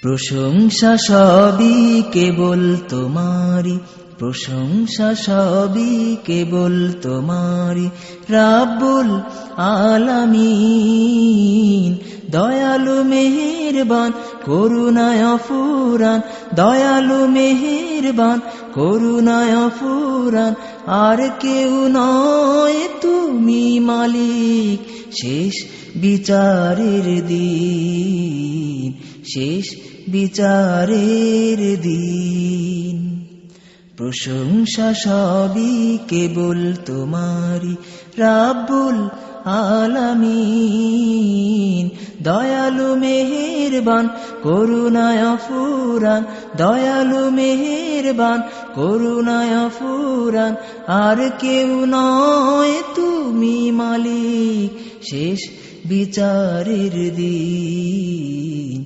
প্রশংসা সবই কেবল তোমারি, প্রশংসা সবই কেবল তোমারি, রাব্বুল আলামিন। দয়ালু মেহেরবান করুণায় অফুরান, দয়ালু মেহেরবান করুণায় অফুরান। আর কেউ নয় তুমি মালিক, শেষ বিচারের দিন, শেষ বিচারের দিন। প্রশংসা সবই কেবল তোমারি, রাব্বুল আলামিন। দয়ালু মেহেরবান করুণায় অফুরান, দয়ালু মেহেরবান করুণায় অফুরান। আর কেউ নয় তুমি মালিক, শেষ বিচারের দিন,